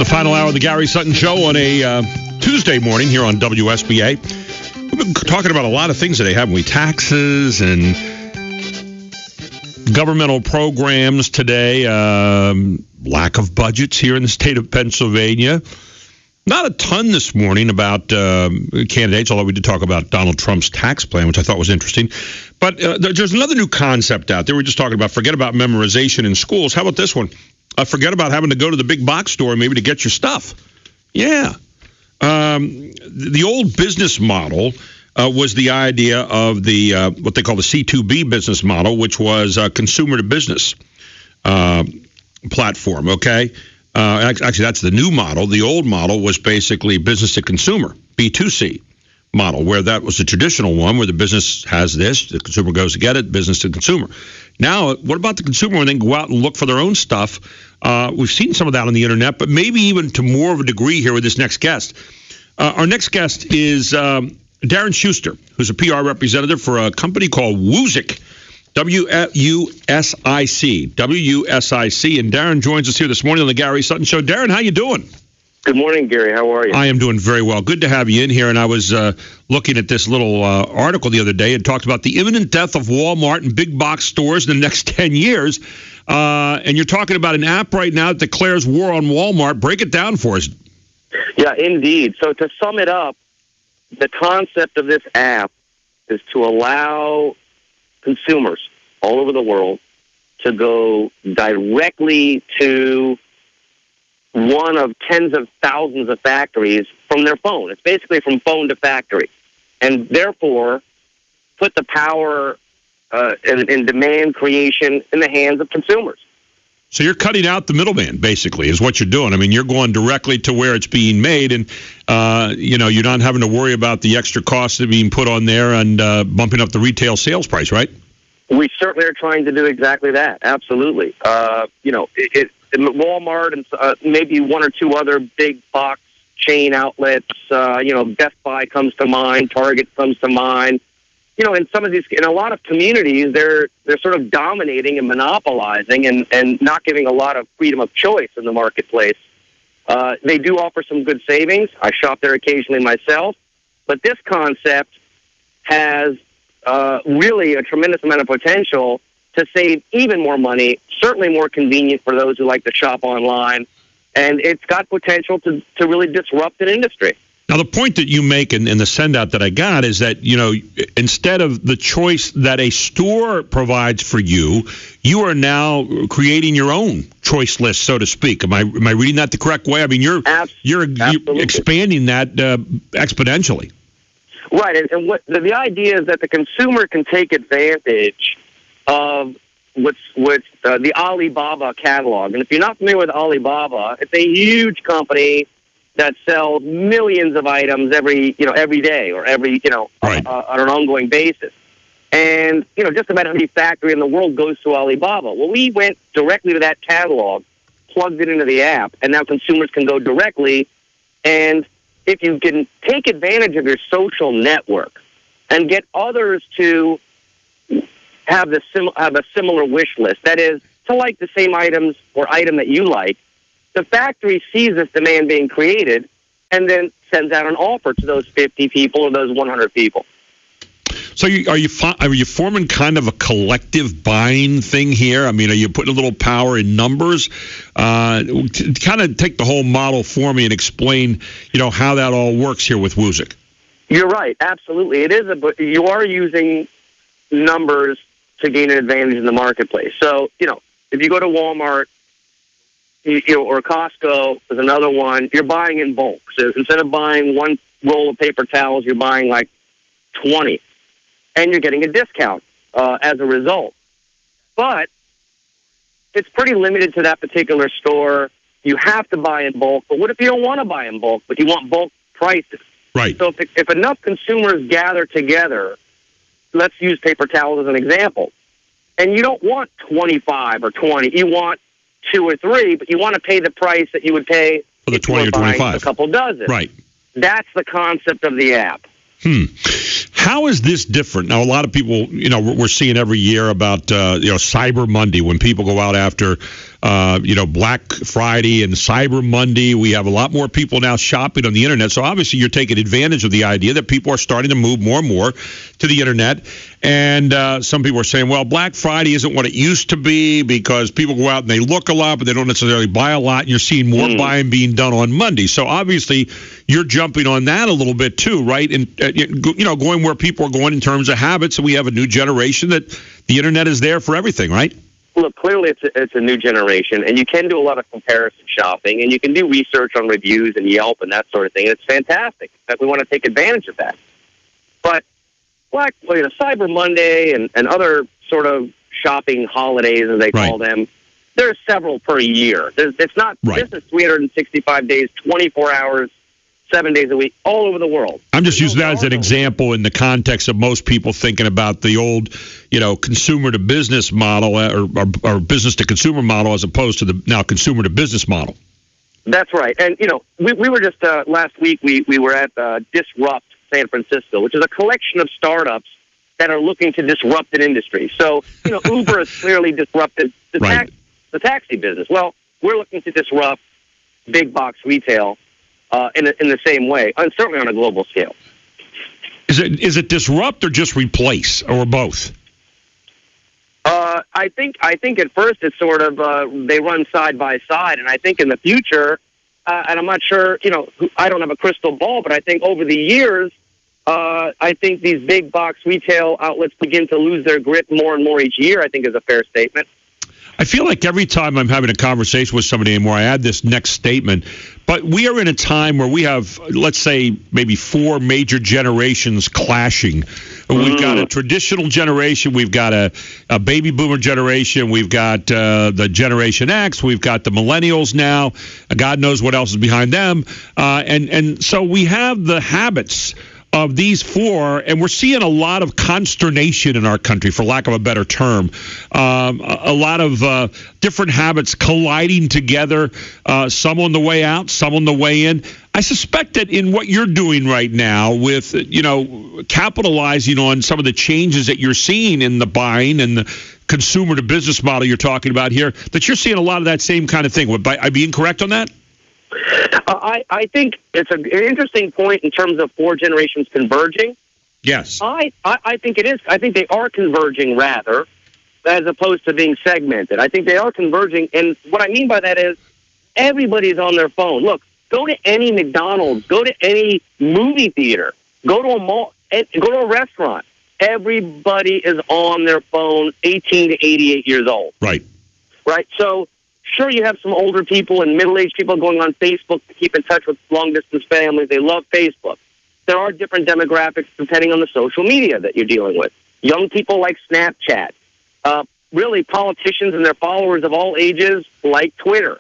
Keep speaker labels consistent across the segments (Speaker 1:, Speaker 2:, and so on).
Speaker 1: Final hour of the Gary Sutton Show on a Tuesday morning here on WSBA. We've been talking about a lot of things today, haven't we? Taxes and governmental programs today. Lack of budgets here in the state of Pennsylvania. Not a ton this morning about candidates, although we did talk about Donald Trump's tax plan, which I thought was interesting. But there's another new concept out there. We're just talking about forget about memorization in schools. How about this one? Forget about having to go to the big box store maybe to get your stuff. Yeah. The old business model was the idea of the what they call the C2B business model, which was a consumer to business platform, okay? Actually, that's the new model. The old model was basically business to consumer, B2C model, where that was the traditional one, where the business has this, the consumer goes to get it, business to consumer. Now, what about the consumer when they go out and look for their own stuff? We've seen some of that on the internet, but maybe even to more of a degree here with this next guest. Our next guest is Darren Schuster, who's a PR representative for a company called WUSIC, WUSIC, WUSIC. And Darren joins us here this morning on the Gary Sutton Show. Darren, how you doing?
Speaker 2: Good morning, Gary. How are you?
Speaker 1: I am doing very well. Good to have you in here. And I was looking at this little article the other day and talked about the imminent death of Walmart and big box stores in the next 10 years. And you're talking about an app right now that declares war on Walmart. Break it down for us.
Speaker 2: Yeah, indeed. So to sum it up, the concept of this app is to allow consumers all over the world to go directly to one of tens of thousands of factories from their phone. It's basically from phone to factory. And therefore, put the power in demand creation in the hands of consumers.
Speaker 1: So you're cutting out the middleman, basically, is what you're doing. I mean, you're going directly to where it's being made, and you're not having to worry about the extra costs that are being put on there and bumping up the retail sales price, right?
Speaker 2: We certainly are trying to do exactly that. Absolutely. Walmart and maybe one or two other big box chain outlets. Best Buy comes to mind. Target comes to mind. In some of these, in a lot of communities, they're sort of dominating and monopolizing and not giving a lot of freedom of choice in the marketplace. They do offer some good savings. I shop there occasionally myself. But this concept has really a tremendous amount of potential to save even more money, certainly more convenient for those who like to shop online. And it's got potential to really disrupt an industry.
Speaker 1: Now, the point that you make in the send-out that I got is that, instead of the choice that a store provides for you, you are now creating your own choice list, so to speak. Am I reading that the correct way? I mean, you're expanding that exponentially.
Speaker 2: Right, and what the idea is that the consumer can take advantage of what's the Alibaba catalog. And if you're not familiar with Alibaba, it's a huge company that sells millions of items every day or every
Speaker 1: right.
Speaker 2: On an ongoing basis. And just about every factory in the world goes to Alibaba. Well, we went directly to that catalog, plugged it into the app, and now consumers can go directly. And if you can take advantage of your social network and get others to have a similar wish list, that is, to like the same items or item that you like, the factory sees this demand being created and then sends out an offer to those 50 people or those 100 people.
Speaker 1: So are you forming kind of a collective buying thing here? I mean, are you putting a little power in numbers? Kind of take the whole model for me and explain, how that all works here with WUSIC.
Speaker 2: You're right. Absolutely. It is you are using numbers to gain an advantage in the marketplace. So, if you go to Walmart, or Costco is another one, you're buying in bulk. So instead of buying one roll of paper towels, you're buying like 20. And you're getting a discount as a result. But it's pretty limited to that particular store. You have to buy in bulk. But what if you don't want to buy in bulk, but you want bulk prices?
Speaker 1: Right.
Speaker 2: So if enough consumers gather together, let's use paper towels as an example, and you don't want 25 or 20, you want 2 or 3, but you want to pay the price that you would pay
Speaker 1: for the 20 or 25.
Speaker 2: A couple dozen.
Speaker 1: Right.
Speaker 2: That's the concept of the app.
Speaker 1: How is this different? Now, a lot of people, we're seeing every year about, Cyber Monday when people go out after, Black Friday and Cyber Monday. We have a lot more people now shopping on the internet. So obviously you're taking advantage of the idea that people are starting to move more and more to the internet. And some people are saying, well, Black Friday isn't what it used to be because people go out and they look a lot, but they don't necessarily buy a lot. And you're seeing more buying being done on Monday. So obviously you're jumping on that a little bit too, right? And, going where people are going in terms of habits. And we have a new generation that the internet is there for everything, right?
Speaker 2: Look, clearly it's a new generation, and you can do a lot of comparison shopping, and you can do research on reviews and Yelp and that sort of thing. And it's fantastic. In fact, we want to take advantage of that. But Cyber Monday and other sort of shopping holidays, as they call them, there are several per year. It's not this is 365 days, 24 hours, 7 days a week, all over the world. I'm just using that as an example in the context of most people thinking about the old, consumer to business model or business to consumer model as opposed to the now consumer to business model. That's right. And, we were just last week, we were at Disrupt San Francisco, which is a collection of startups that are looking to disrupt an industry. So, Uber has clearly disrupted the taxi business. Well, we're looking to disrupt big box retail in the same way, and certainly on a global scale. Is it disrupt or just replace, or both? I think at first it's sort of they run side by side, and I think in the future, and I'm not sure, I don't have a crystal ball, but I think over the years, I think these big box retail outlets begin to lose their grip more and more each year, I think is a fair statement. I feel like every time I'm having a conversation with somebody anymore, I add this next statement. But we are in a time where we have, let's say, maybe four major generations clashing. We've got a traditional generation. We've got a baby boomer generation. We've got the Generation X. We've got the millennials now. God knows what else is behind them. And so we have the habits of these four, and we're seeing a lot of consternation in our country, for lack of a better term. A lot of different habits colliding together, some on the way out, some on the way in. I suspect that in what you're doing right now with, capitalizing on some of the changes that you're seeing in the buying and the consumer to business model you're talking about here, that you're seeing a lot of that same kind of thing. Would I be incorrect on that? I think it's an interesting point in terms of four generations converging. Yes. I think it is. I think they are converging, rather, as opposed to being segmented. I think they are converging, and what I mean by that is everybody's on their phone. Look, go to any McDonald's, go to any movie theater, go to a mall, go to a restaurant. Everybody is on their phone, 18 to 88 years old. Right. Right. So, sure, you have some older people and middle-aged people going on Facebook to keep in touch with long-distance families. They love Facebook. There are different demographics depending on the social media that you're dealing with. Young people like Snapchat. Really, politicians and their followers of all ages like Twitter.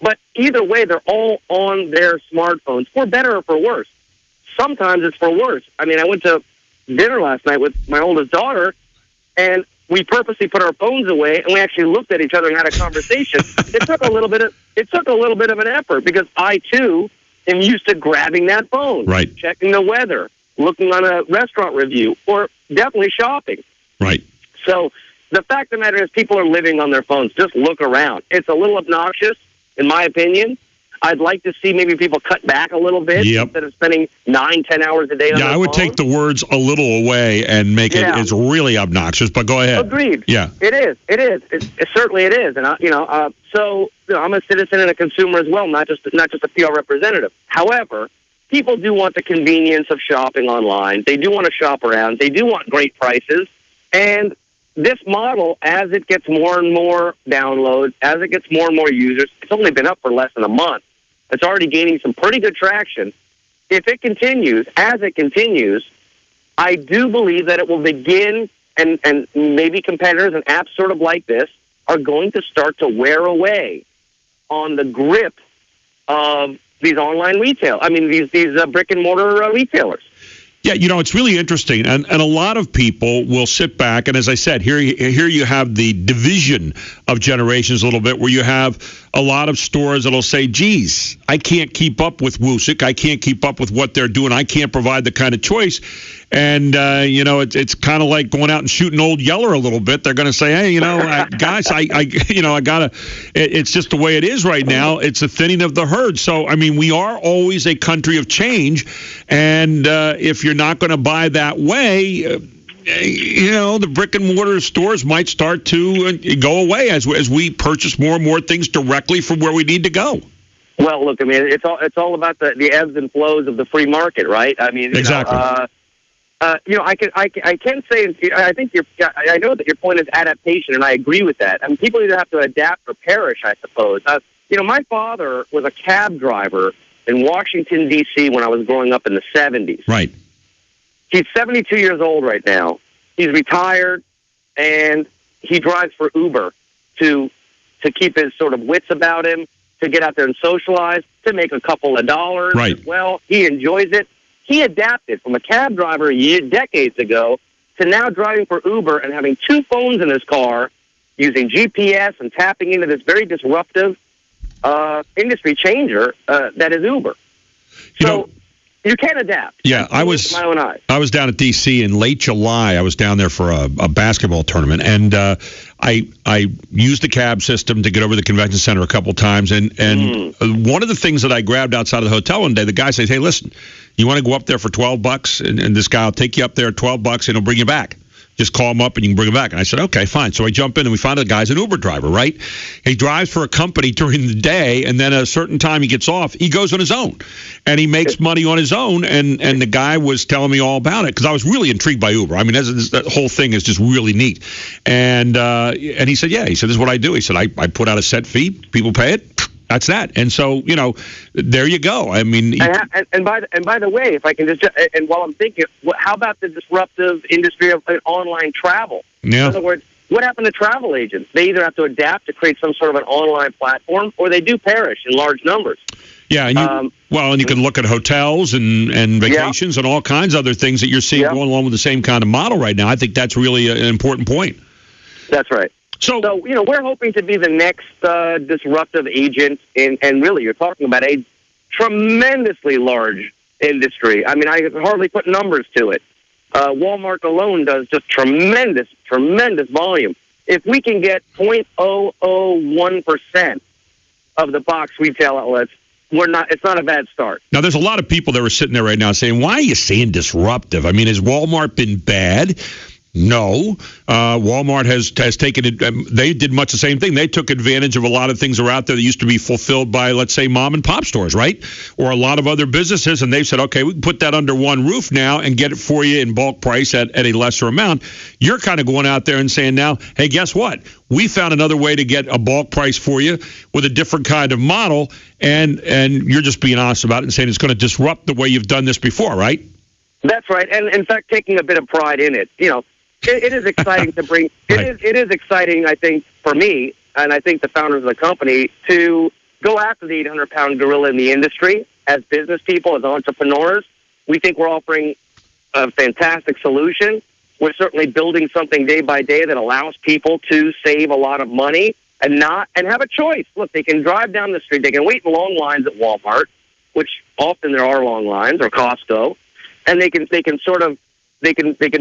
Speaker 2: But either way, they're all on their smartphones, for better or for worse. Sometimes it's for worse. I mean, I went to dinner last night with my oldest daughter, and we purposely put our phones away, and we actually looked at each other and had a conversation. It took a little bit of an effort because I too am used to grabbing that phone, right, checking the weather, looking on a restaurant review, or definitely shopping. Right. So the fact of the matter is, people are living on their phones. Just look around. It's a little obnoxious, in my opinion. I'd like to see maybe people cut back a little bit instead of spending 9-10 hours a day on their phone. I would take the words a little away and make it it's really obnoxious, but go ahead. Agreed. Yeah. It is. It certainly it is. And, I'm a citizen and a consumer as well, not just a PR representative. However, people do want the convenience of shopping online. They do want to shop around. They do want great prices. And this model, as it gets more and more downloads, as it gets more and more users, it's only been up for less than a month. It's already gaining some pretty good traction. If it continues, I do believe that it will begin, and maybe competitors and apps sort of like this are going to start to wear away on the grip of these online retail. I mean, these brick and mortar retailers. Yeah, it's really interesting, and a lot of people will sit back, and as I said, here you have the division of generations a little bit, where you have a lot of stores that'll say, geez, I can't keep up with WUSIC, I can't keep up with what they're doing, I can't provide the kind of choice,
Speaker 1: And it's kind of like going out and shooting Old Yeller a little bit. They're going to say, hey, guys, I gotta. It's just the way it is right now. It's a thinning of the herd. So I mean, we are always a country of change, and if you're not going to buy that way, the brick and mortar stores might start to go away as we purchase more and more things directly from where we need to go.
Speaker 2: Well, look, I mean, it's all about the ebbs and flows of the free market, right? I mean,
Speaker 1: exactly.
Speaker 2: I can say, I think I know that your point is adaptation, and I agree with that. I mean, people either have to adapt or perish, I suppose. My father was a cab driver in Washington, D.C. when I was growing up in the 70s.
Speaker 1: Right.
Speaker 2: He's 72 years old right now. He's retired, and he drives for Uber to keep his sort of wits about him, to get out there and socialize, to make a couple of dollars.
Speaker 1: Right.
Speaker 2: Well, he enjoys it. He adapted from a cab driver decades ago to now driving for Uber and having two phones in his car, using GPS and tapping into this very disruptive industry changer that is Uber. You can adapt.
Speaker 1: Yeah, I was
Speaker 2: my own eyes.
Speaker 1: I was down at D.C. in late July. I was down there for a basketball tournament, and I used the cab system to get over to the convention center a couple times. And one of the things that I grabbed outside of the hotel one day, the guy says, "Hey, listen, you want to go up there for $12?" And this guy will take you up there at $12, and he'll bring you back. Just call him up and you can bring him back. And I said, okay, fine. So I jump in and we find out the guy's an Uber driver, right? He drives for a company during the day, and then at a certain time he gets off. He goes on his own, and he makes money on his own. And the guy was telling me all about it because I was really intrigued by Uber. I mean, that whole thing is just really neat. And he said, yeah. He said, this is what I do. He said, I put out a set fee. People pay it. That's that. And so, there you go. I mean,
Speaker 2: and by the way, if I can just, and while I'm thinking, how about the disruptive industry of online travel?
Speaker 1: Yeah.
Speaker 2: In other words, what happened to travel agents? They either have to adapt to create some sort of an online platform, or they do perish in large numbers.
Speaker 1: Yeah, and you can look at hotels and vacations and all kinds of other things that you're seeing going along with the same kind of model right now. I think that's really an important point.
Speaker 2: That's right. So we're hoping to be the next disruptive agent, and really, you're talking about a tremendously large industry. I mean, I hardly put numbers to it. Walmart alone does just tremendous volume. If we can get 0.001% of the box retail outlets, it's not a bad start.
Speaker 1: Now, there's a lot of people that are sitting there right now saying, why are you saying disruptive? I mean, has Walmart been bad? No. Walmart has taken it. They did much the same thing. They took advantage of a lot of things that are out there that used to be fulfilled by, let's say, mom and pop stores, right? Or a lot of other businesses. And they've said, okay, we can put that under one roof now and get it for you in bulk price at a lesser amount. You're kind of going out there and saying now, hey, guess what? We found another way to get a bulk price for you with a different kind of model. And you're just being honest about it and saying it's going to disrupt the way you've done this before, right?
Speaker 2: That's right. And in fact, taking a bit of pride in it. It is exciting to bring. It is exciting, I think, for me, and I think the founders of the company, to go after the 800-pound gorilla in the industry as business people, as entrepreneurs. We think we're offering a fantastic solution. We're certainly building something day by day that allows people to save a lot of money and have a choice. Look, they can drive down the street. They can wait in long lines at Walmart, which often there are long lines, or Costco, and they can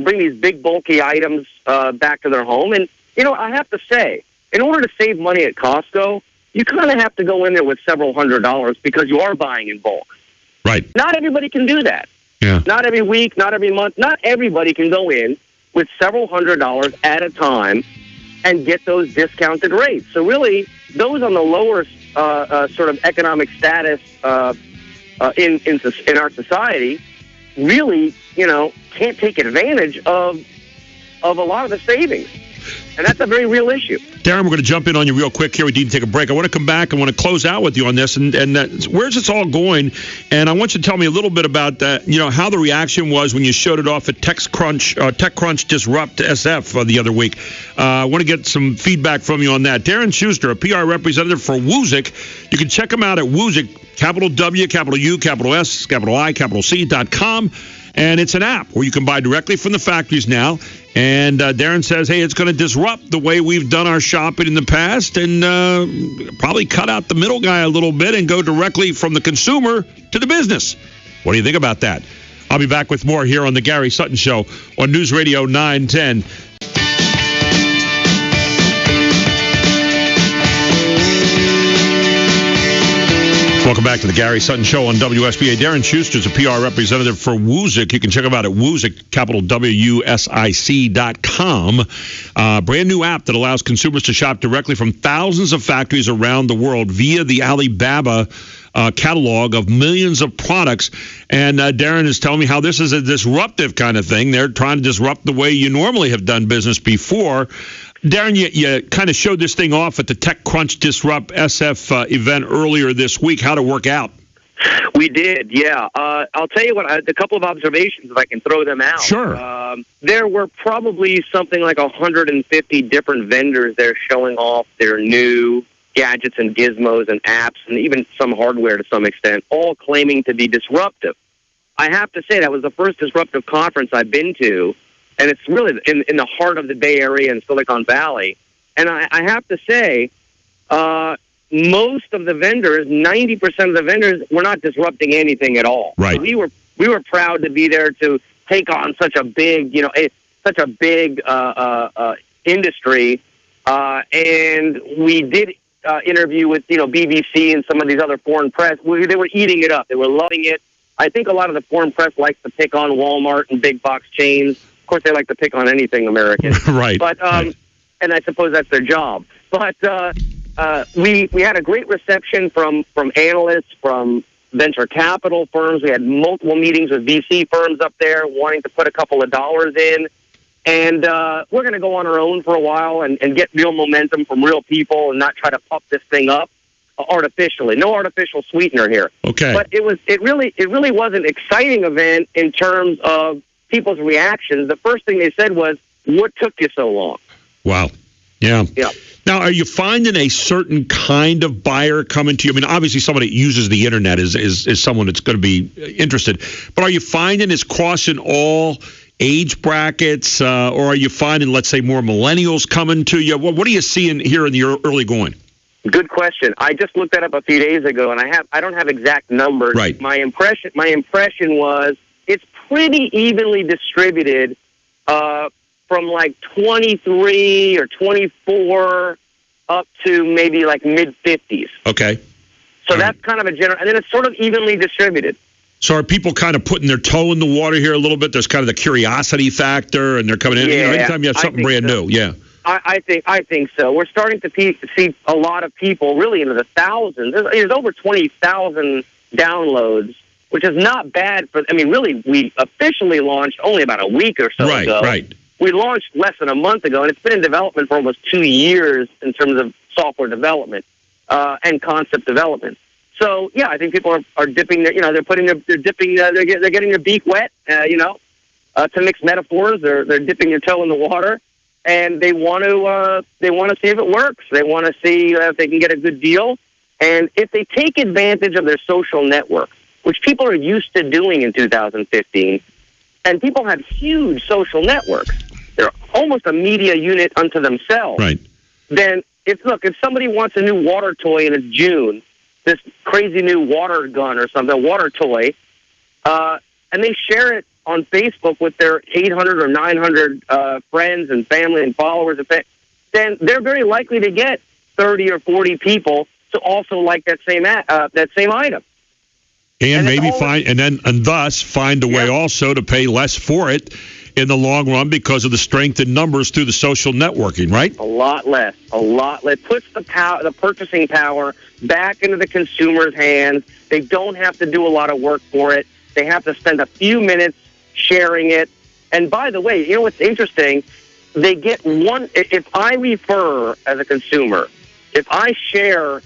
Speaker 2: bring these big bulky items back to their home. And I have to say, in order to save money at Costco, you kind of have to go in there with several $100s because you are buying in bulk.
Speaker 1: Right.
Speaker 2: Not everybody can do that.
Speaker 1: Yeah.
Speaker 2: Not every week, not every month. Not everybody can go in with several $100s at a time and get those discounted rates. So really, those on the lower sort of economic status in our society really, can't take advantage of a lot of the savings. And that's a very real issue.
Speaker 1: Darren, we're going to jump in on you real quick here. We need to take a break. I want to come back. I want to close out with you on this. And where's this all going? And I want you to tell me a little bit about that, how the reaction was when you showed it off at TechCrunch Disrupt SF the other week. I want to get some feedback from you on that. Darren Schuster, a PR representative for WUSIC. You can check him out at WUSIC, capital W, capital U, capital S, capital I, capital C.com. And it's an app where you can buy directly from the factories now. And Darren says, hey, it's going to disrupt the way we've done our shopping in the past and probably cut out the middle guy a little bit and go directly from the consumer to the business. What do you think about that? I'll be back with more here on the Gary Sutton Show on News Radio 910. Welcome back to the Gary Sutton Show on WSBA. Darren Schuster is a PR representative for WUSIC. You can check him out at WUSIC, capital WUSIC.com. Brand new app that allows consumers to shop directly from thousands of factories around the world via the Alibaba catalog of millions of products. And Darren is telling me how this is a disruptive kind of thing. They're trying to disrupt the way you normally have done business before. Darren, you kind of showed this thing off at the TechCrunch Disrupt SF event earlier this week. How'd it work out?
Speaker 2: We did, yeah. I'll tell you what, a couple of observations, if I can throw them out.
Speaker 1: Sure.
Speaker 2: There were probably something like 150 different vendors there showing off their new gadgets and gizmos and apps and even some hardware to some extent, all claiming to be disruptive. I have to say that was the first disruptive conference I've been to, and it's really in the heart of the Bay Area and Silicon Valley. And I have to say, most of the vendors, 90% of the vendors, were not disrupting anything at all.
Speaker 1: Right.
Speaker 2: So we were proud to be there to take on such a big, industry. And we did interview with, BBC and some of these other foreign press. They were eating it up. They were loving it. I think a lot of the foreign press likes to pick on Walmart and big box chains. Of course, they like to pick on anything American.
Speaker 1: Right.
Speaker 2: But
Speaker 1: right.
Speaker 2: And I suppose that's their job. But we had a great reception from analysts, from venture capital firms. We had multiple meetings with VC firms up there wanting to put a couple of dollars in. And we're going to go on our own for a while and get real momentum from real people and not try to pump this thing up artificially. No artificial sweetener here.
Speaker 1: Okay.
Speaker 2: But it really was an exciting event in terms of people's reactions. The first thing they said was, "What took you so long?"
Speaker 1: Wow. Yeah.
Speaker 2: Yeah.
Speaker 1: Now, are you finding a certain kind of buyer coming to you? I mean, obviously, somebody that uses the internet is someone that's going to be interested. But are you finding it's crossing all age brackets, or are you finding, let's say, more millennials coming to you? What are you seeing here in the early going?
Speaker 2: Good question. I just looked that up a few days ago, and I don't have exact numbers.
Speaker 1: Right.
Speaker 2: My impression was it's pretty evenly distributed from like 23 or 24 up to maybe like mid-50s.
Speaker 1: Okay.
Speaker 2: So that's kind of a general, and then it's sort of evenly distributed.
Speaker 1: So are people kind of putting their toe in the water here a little bit? There's kind of the curiosity factor, and they're coming in.
Speaker 2: Yeah,
Speaker 1: anytime you have something brand new, yeah.
Speaker 2: I think so. We're starting to see a lot of people, really into the thousands. There's over 20,000 downloads, which is not bad for. I mean, really, we officially launched only about a week or so ago.
Speaker 1: Right.
Speaker 2: We launched less than a month ago, and it's been in development for almost 2 years in terms of software development and concept development. So yeah, I think people are dipping their, they're getting their beak wet, to mix metaphors. They're dipping their toe in the water, and they want to see if it works. They want to see if they can get a good deal, and if they take advantage of their social network, which people are used to doing in 2015, and people have huge social networks. They're almost a media unit unto themselves.
Speaker 1: Right.
Speaker 2: Then if somebody wants a new water toy and it's June, this crazy new water gun or something, a water toy, and they share it on Facebook with their 800 or 900 friends and family and followers, then they're very likely to get 30 or 40 people to also like that same item.
Speaker 1: And maybe thus find a way also to pay less for it in the long run because of the strength in numbers through the social networking, right?
Speaker 2: A lot less. Puts the purchasing power back into the consumer's hands. They don't have to do a lot of work for it. They have to spend a few minutes sharing it. And by the way, you know what's interesting? They get one. If I refer as a consumer, if I share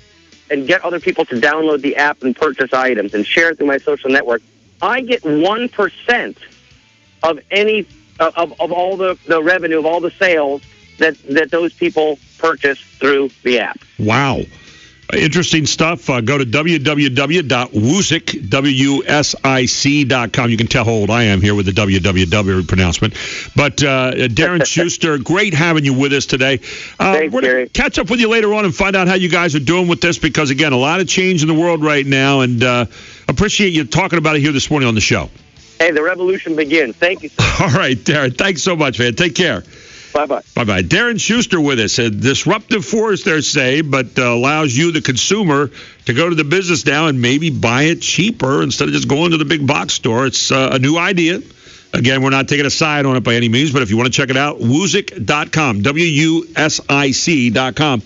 Speaker 2: and get other people to download the app and purchase items and share it through my social network, I get 1% of any of all the revenue of all the sales that those people purchase through the app.
Speaker 1: Wow. Interesting stuff. Go to www.wusic.com. You can tell how old I am here with the www pronouncement. But Darren Schuster, great having you with us today.
Speaker 2: Thanks,
Speaker 1: we're
Speaker 2: Gary.
Speaker 1: going to catch up with you later on and find out how you guys are doing with this because, again, a lot of change in the world right now, and appreciate you talking about it here this morning on the show.
Speaker 2: Hey, the revolution begins. Thank you, sir.
Speaker 1: All right, Darren. Thanks so much, man. Take care.
Speaker 2: Bye-bye.
Speaker 1: Bye-bye. Darren Schuster with us. A disruptive force, they say, but allows you, the consumer, to go to the business now and maybe buy it cheaper instead of just going to the big box store. It's a new idea. Again, we're not taking a side on it by any means, but if you want to check it out, WUSIC.com, WUSIC.com.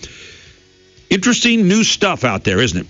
Speaker 1: Interesting new stuff out there, isn't it?